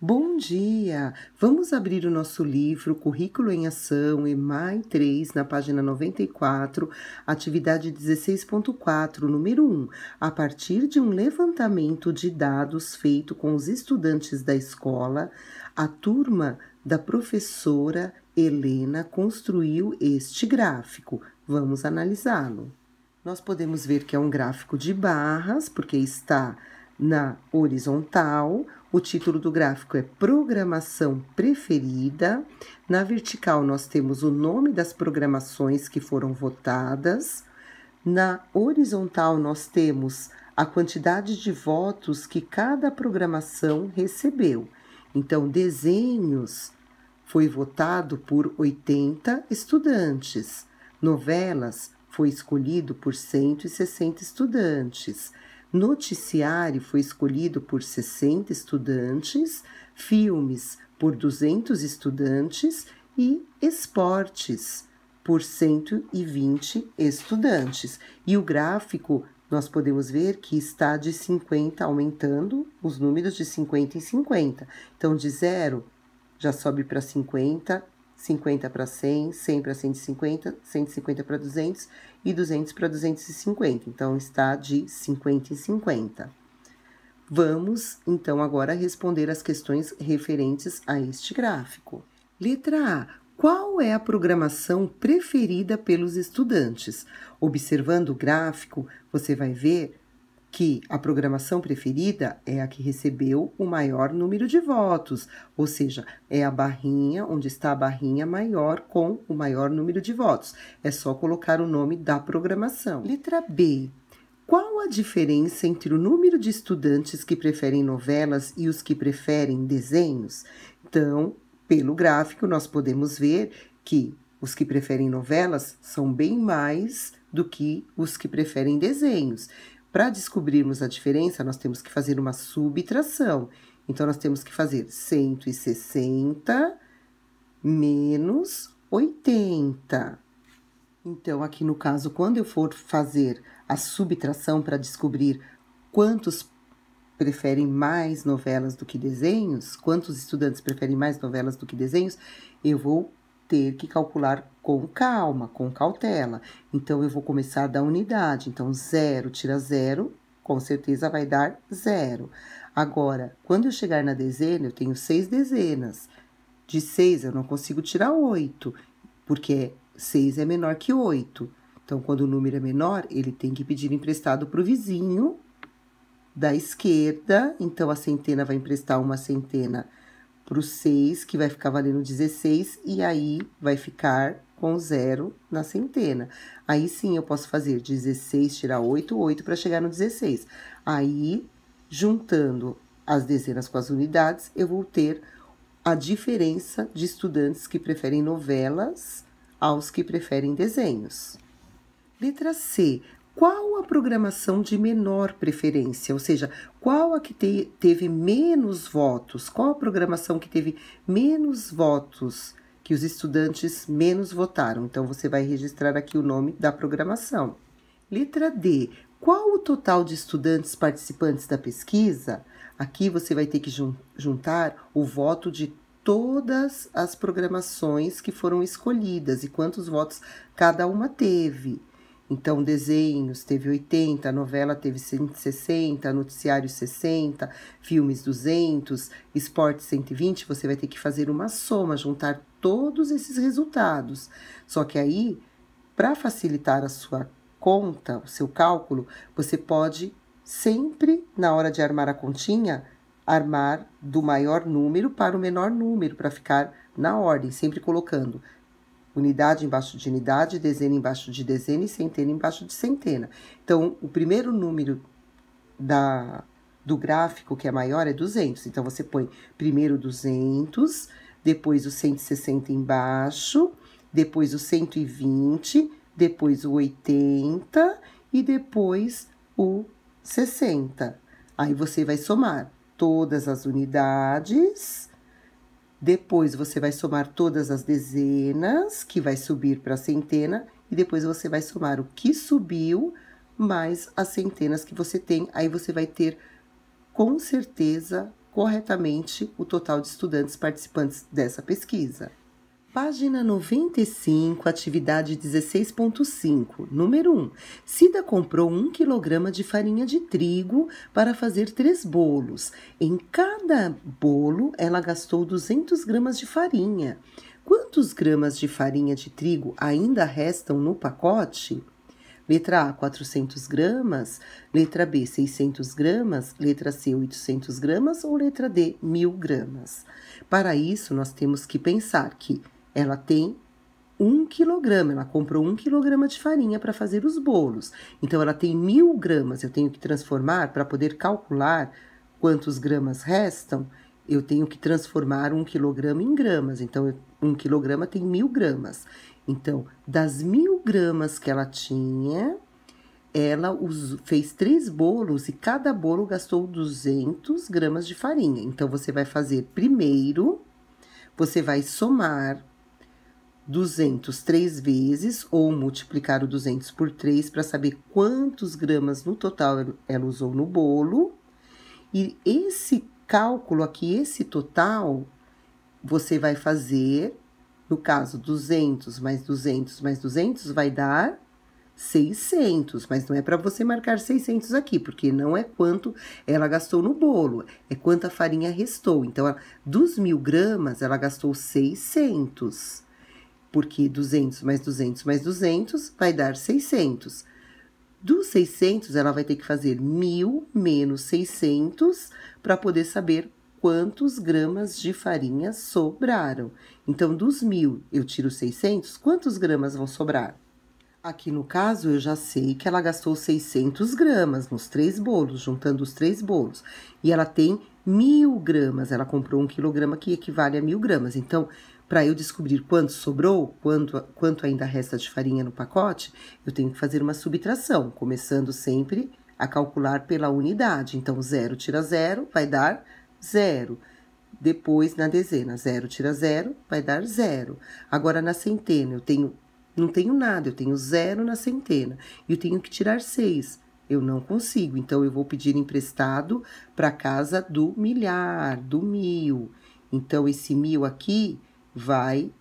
Bom dia! Vamos abrir o nosso livro Currículo em Ação, EMAI 3, na página 94, atividade 16.4, número 1. A partir de um levantamento de dados feito com os estudantes da escola, a turma da professora Helena construiu este gráfico. Vamos analisá-lo. Nós podemos ver que é um gráfico de barras, porque está na horizontal. O título do gráfico é Programação Preferida. Na vertical, nós temos o nome das programações que foram votadas. Na horizontal, nós temos a quantidade de votos que cada programação recebeu. Então, desenhos foi votado por 80 estudantes. Novelas foi escolhido por 160 estudantes. Noticiário foi escolhido por 60 estudantes, filmes por 200 estudantes e esportes por 120 estudantes. E o gráfico, nós podemos ver que está de 50, aumentando os números de 50 em 50. Então, de 0 já sobe para 50, 50 para 100, 100 para 150, 150 para 200 e 200 para 250. Então, está de 50 em 50. Vamos, então, agora responder as questões referentes a este gráfico. Letra A. Qual é a programação preferida pelos estudantes? Observando o gráfico, você vai ver que a programação preferida é a que recebeu o maior número de votos, ou seja, é a barrinha, onde está a barrinha maior com o maior número de votos. É só colocar o nome da programação. Letra B. Qual a diferença entre o número de estudantes que preferem novelas e os que preferem desenhos? Então, pelo gráfico, nós podemos ver que os que preferem novelas são bem mais do que os que preferem desenhos. Para descobrirmos a diferença, nós temos que fazer uma subtração. Então, nós temos que fazer 160 menos 80. Então, aqui no caso, quando eu for fazer a subtração para descobrir quantos preferem mais novelas do que desenhos, quantos estudantes preferem mais novelas do que desenhos, eu vou ter que calcular com calma, com cautela. Então, eu vou começar da unidade. Então, 0 tira 0, com certeza vai dar 0. Agora, quando eu chegar na dezena, eu tenho 6 dezenas. De 6, eu não consigo tirar 8, porque 6 é menor que 8. Então, quando o número é menor, ele tem que pedir emprestado para o vizinho da esquerda. Então, a centena vai emprestar uma centena para o 6, que vai ficar valendo 16, e aí vai ficar com 0 na centena. Aí sim eu posso fazer 16 tirar 8, 8 para chegar no 16. Aí, juntando as dezenas com as unidades, eu vou ter a diferença de estudantes que preferem novelas aos que preferem desenhos. Letra C. Qual a programação de menor preferência? Ou seja, qual a que teve menos votos? Qual a programação que teve menos votos, que os estudantes menos votaram? Então, você vai registrar aqui o nome da programação. Letra D. Qual o total de estudantes participantes da pesquisa? Aqui você vai ter que juntar o voto de todas as programações que foram escolhidas e quantos votos cada uma teve. Então, desenhos teve 80, novela teve 160, noticiário 60, filmes 200, esporte 120. Você vai ter que fazer uma soma, juntar todos esses resultados. Só que aí, para facilitar a sua conta, o seu cálculo, você pode sempre, na hora de armar a continha, armar do maior número para o menor número, para ficar na ordem, sempre colocando unidade embaixo de unidade, dezena embaixo de dezena e centena embaixo de centena. Então, o primeiro número do gráfico, que é maior, é 200. Então, você põe primeiro 200, depois o 160 embaixo, depois o 120, depois o 80 e depois o 60. Aí, você vai somar todas as unidades. Depois, você vai somar todas as dezenas, que vai subir para a centena, e depois você vai somar o que subiu, mais as centenas que você tem. Aí, você vai ter, com certeza, corretamente o total de estudantes participantes dessa pesquisa. Página 95, atividade 16.5, número 1. Cida comprou 1 kg de farinha de trigo para fazer 3 bolos. Em cada bolo, ela gastou 200 gramas de farinha. Quantos gramas de farinha de trigo ainda restam no pacote? Letra A, 400 gramas, letra B, 600 gramas, letra C, 800 gramas ou letra D, 1.000 gramas. Para isso, nós temos que pensar que ela tem 1 quilograma, ela comprou 1 quilograma de farinha para fazer os bolos. Então, ela tem 1.000 gramas, eu tenho que transformar, para poder calcular quantos gramas restam, eu tenho que transformar 1 quilograma em gramas. Então, 1 quilograma tem 1.000 gramas. Então, das 1.000 gramas que ela tinha, ela fez 3 bolos e cada bolo gastou 200 gramas de farinha. Então, você vai fazer primeiro, você vai somar 200 3 vezes ou multiplicar o 200 por 3 para saber quantos gramas no total ela usou no bolo. E esse cálculo aqui, esse total, você vai fazer, no caso, 200 mais 200 mais 200 vai dar 600, mas não é para você marcar 600 aqui, porque não é quanto ela gastou no bolo, é quanta farinha restou. Então, dos 1.000 gramas, ela gastou 600, porque 200 mais 200 mais 200 vai dar 600. Dos 600, ela vai ter que fazer 1.000 menos 600 para poder saber quantos gramas de farinha sobraram. Então, dos 1.000, eu tiro 600, quantos gramas vão sobrar? Aqui no caso, eu já sei que ela gastou 600 gramas nos 3 bolos, juntando os 3 bolos. E ela tem 1.000 gramas, ela comprou 1 quilograma que equivale a 1.000 gramas. Então, para eu descobrir quanto sobrou, quanto ainda resta de farinha no pacote, eu tenho que fazer uma subtração, começando sempre a calcular pela unidade. Então, 0 tira 0 vai dar 0. Depois, na dezena, 0 tira 0 vai dar 0. Agora, na centena, não tenho nada, eu tenho 0 na centena. E eu tenho que tirar 6. Eu não consigo, então eu vou pedir emprestado para a casa do milhar, do 1.000. Então, esse 1.000 aqui vai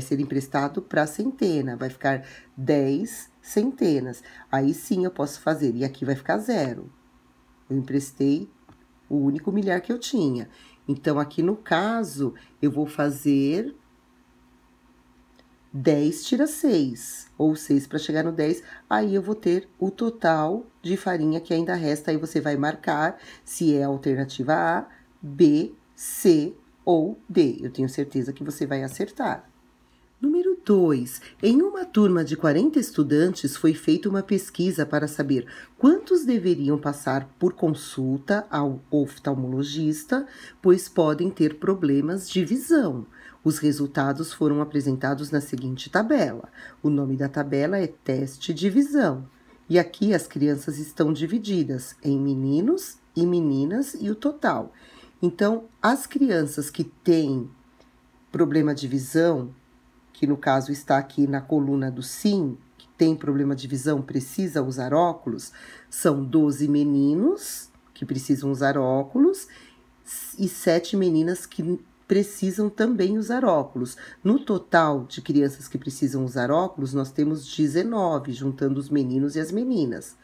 ser emprestado para a centena, vai ficar 10 centenas. Aí sim eu posso fazer, e aqui vai ficar 0. Eu emprestei o único milhar que eu tinha. Então, aqui no caso, eu vou fazer 10 tira 6, ou 6 para chegar no 10, aí eu vou ter o total de farinha que ainda resta, aí você vai marcar se é a alternativa A, B, C ou D. Eu tenho certeza que você vai acertar. Número 2. Em uma turma de 40 estudantes, foi feita uma pesquisa para saber quantos deveriam passar por consulta ao oftalmologista, pois podem ter problemas de visão. Os resultados foram apresentados na seguinte tabela. O nome da tabela é teste de visão. E aqui as crianças estão divididas em meninos e meninas e o total. Então, as crianças que têm problema de visão, que no caso está aqui na coluna do sim, que tem problema de visão, precisa usar óculos, são 12 meninos que precisam usar óculos e 7 meninas que precisam também usar óculos. No total de crianças que precisam usar óculos, nós temos 19, juntando os meninos e as meninas.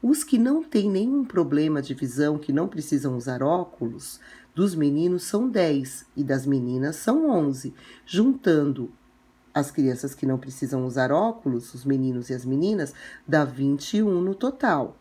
Os que não têm nenhum problema de visão, que não precisam usar óculos, dos meninos são 10 e das meninas são 11. Juntando as crianças que não precisam usar óculos, os meninos e as meninas, dá 21 no total.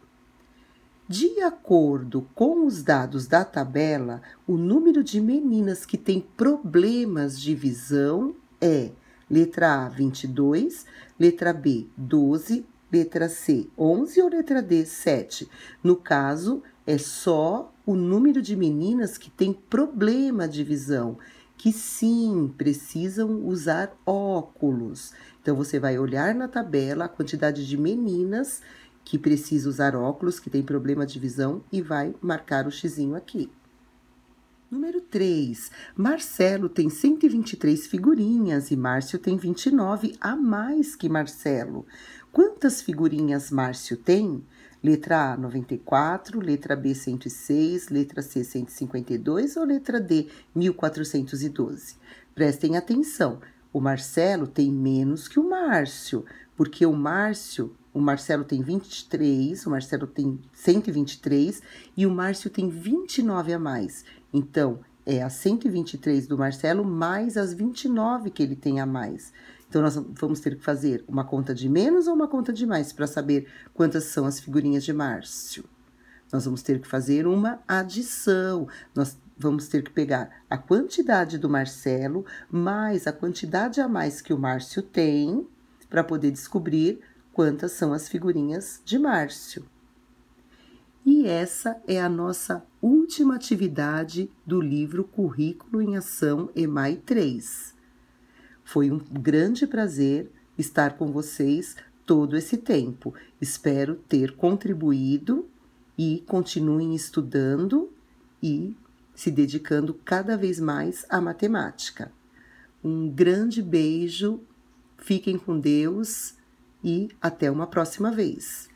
De acordo com os dados da tabela, o número de meninas que têm problemas de visão é letra A, 22, letra B, 12, letra C, 11 ou letra D, 7. No caso, é só o número de meninas que têm problema de visão, que sim, precisam usar óculos. Então, você vai olhar na tabela a quantidade de meninas que precisam usar óculos, que tem problema de visão, e vai marcar o xizinho aqui. Número 3. Marcelo tem 123 figurinhas e Márcio tem 29 a mais que Marcelo. Quantas figurinhas Márcio tem? Letra A, 94, letra B, 106, letra C, 152 ou letra D, 1412? Prestem atenção, o Marcelo tem menos que o Márcio, porque o Marcelo tem 23, o Marcelo tem 123 e o Márcio tem 29 a mais. Então, é as 123 do Marcelo mais as 29 que ele tem a mais. Então, nós vamos ter que fazer uma conta de menos ou uma conta de mais para saber quantas são as figurinhas de Márcio. Nós vamos ter que fazer uma adição. Nós vamos ter que pegar a quantidade do Marcelo mais a quantidade a mais que o Márcio tem para poder descobrir quantas são as figurinhas de Márcio. E essa é a nossa última atividade do livro Currículo em Ação EMAI 3. Foi um grande prazer estar com vocês todo esse tempo. Espero ter contribuído e continuem estudando e se dedicando cada vez mais à matemática. Um grande beijo, fiquem com Deus e até uma próxima vez.